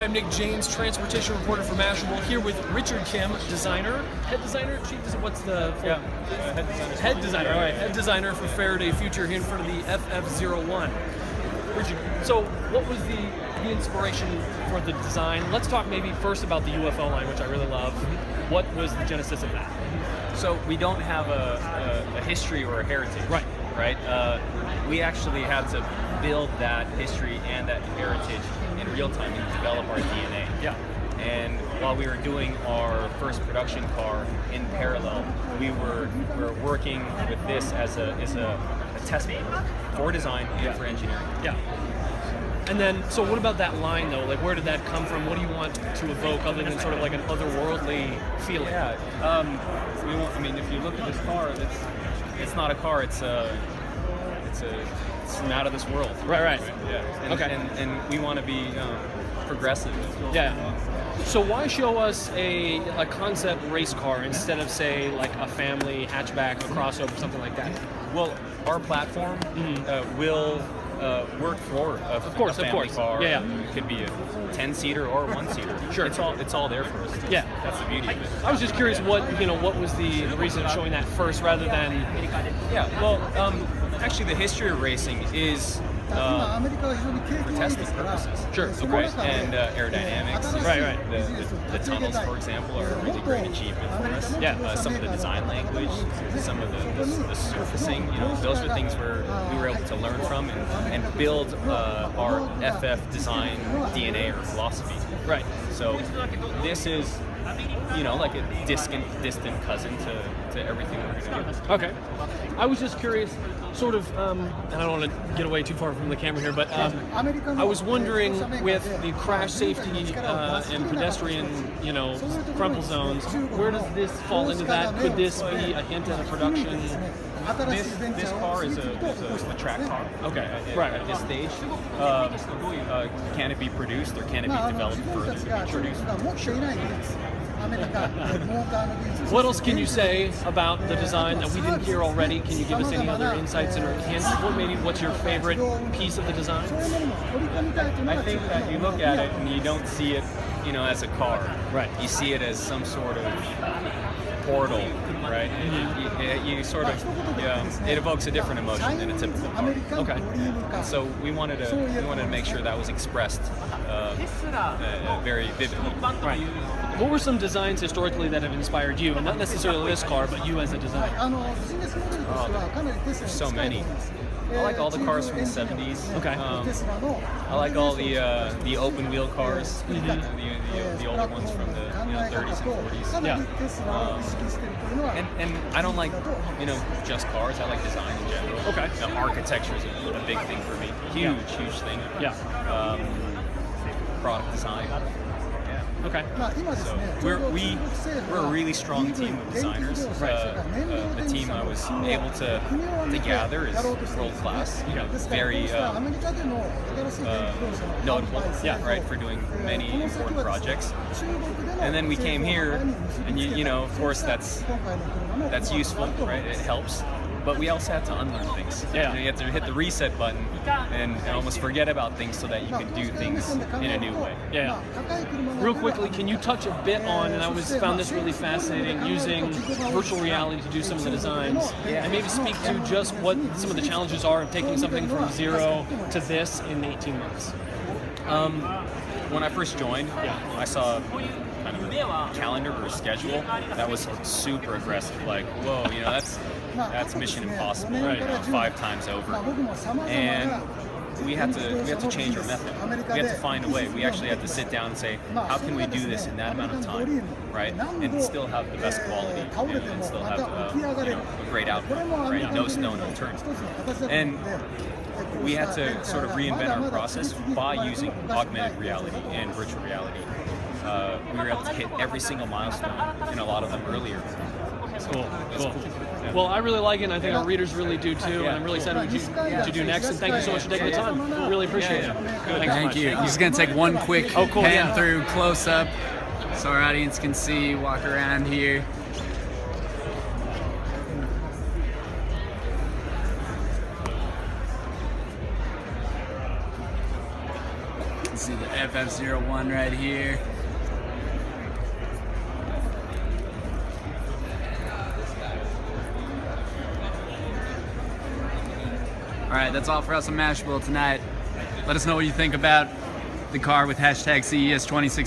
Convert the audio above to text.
I'm Nick James, transportation reporter for Mashable, here with Richard Kim, designer, head designer, chief designer, what's the full? Yeah, head designer. Head designer, all right, head designer for Faraday Future here in front of the FF01. Richard, so what was the inspiration for the design? Let's talk maybe first about the UFO line, which I really love. What was the genesis of that? So we don't have a history or a heritage, right? We actually had to build that history and that heritage in real time and develop our DNA. Yeah. And while we were doing our first production car in parallel, we were working with this as a test bed for design and for engineering. Yeah. And then, so what about that line though? Like, where did that come from? What do you want to evoke other than sort of like an otherworldly feeling? Yeah. I mean, if you look at this car, it's not a car. It's from out of this world. Right. Yeah. And, okay. And we want to be progressive. Yeah. So why show us a concept race car instead of, say, like a family hatchback, a crossover, something like that? Well, our platform will work for a family car. Yeah. It could be a 10-seater or a 1-seater. Sure. It's all there for us. Yeah. That's the beauty of it. I was just curious what was the reason of showing that first rather than... Yeah, well, actually the history of racing is for testing purposes. Sure. Okay. And aerodynamics. Right. The tunnels, for example, are a really great achievement for us. Yeah. Some of the design language, some of the surfacing, those are things where we were able to learn from and build our FF design DNA or philosophy. Right. So this is, like a distant cousin to everything we're going to do. Okay. I was just curious, sort of, and I don't want to get away too far from the camera here, but I was wondering with the crash safety and pedestrian, crumple zones, where does this fall into that? Could this be a hint at a production? This car is a track car. Okay. At this stage, can it be produced or can it be developed further to be produced? What else can you say about the design that we didn't hear already? Can you give us any other insights or hints? What's your favorite piece of the design? I think that you look at it and you don't see it, as a car. Right. You see it as some sort of portal, right? You sort of, it evokes a different emotion than a typical car. Okay. And so we wanted to make sure that was expressed very vividly. Right. What were some designs historically that have inspired you, and not necessarily this car, but you as a designer? There's so many. I like all the cars from the 70s. Okay. I like all the open wheel cars, the older ones from the 30s and 40s. Yeah. And I don't like just cars. I like design in general. Okay. Architecture is a big thing for me. Huge thing. Yeah. Product design. Okay. So we're a really strong team of designers. The team I was able to gather is world class. Very notable. Right, for doing many important projects. And then we came here, and of course that's useful, right? It helps. But we also had to unlearn things. Yeah. You have to hit the reset button and almost forget about things so that you can do things in a new way. Yeah. Real quickly, can you touch a bit on, and I found this really fascinating, using virtual reality to do some of the designs, and maybe speak to just what some of the challenges are of taking something from zero to this in 18 months. When I first joined, I saw kind of a calendar or a schedule that was super aggressive. Like, whoa, that's mission impossible, 5 times over. And we had to change our method. We had to find a way. We actually had to sit down and say, how can we do this in that amount of time, right? And still have the best quality and still have a great outcome, right? No stone unturned. And we had to sort of reinvent our process by using augmented reality and virtual reality. We were able to hit every single milestone, and a lot of them earlier. So cool. Yeah. Well, I really like it, and I think our readers really do too, and I'm really excited what you do next, and thank you so much for taking the time. Really appreciate it. Good. Thank you. I'm just going to take one quick pan through close-up so our audience can see, walk around here. See the FF01 right here. All right, that's all for us on Mashable tonight. Let us know what you think about the car with hashtag CES 2016.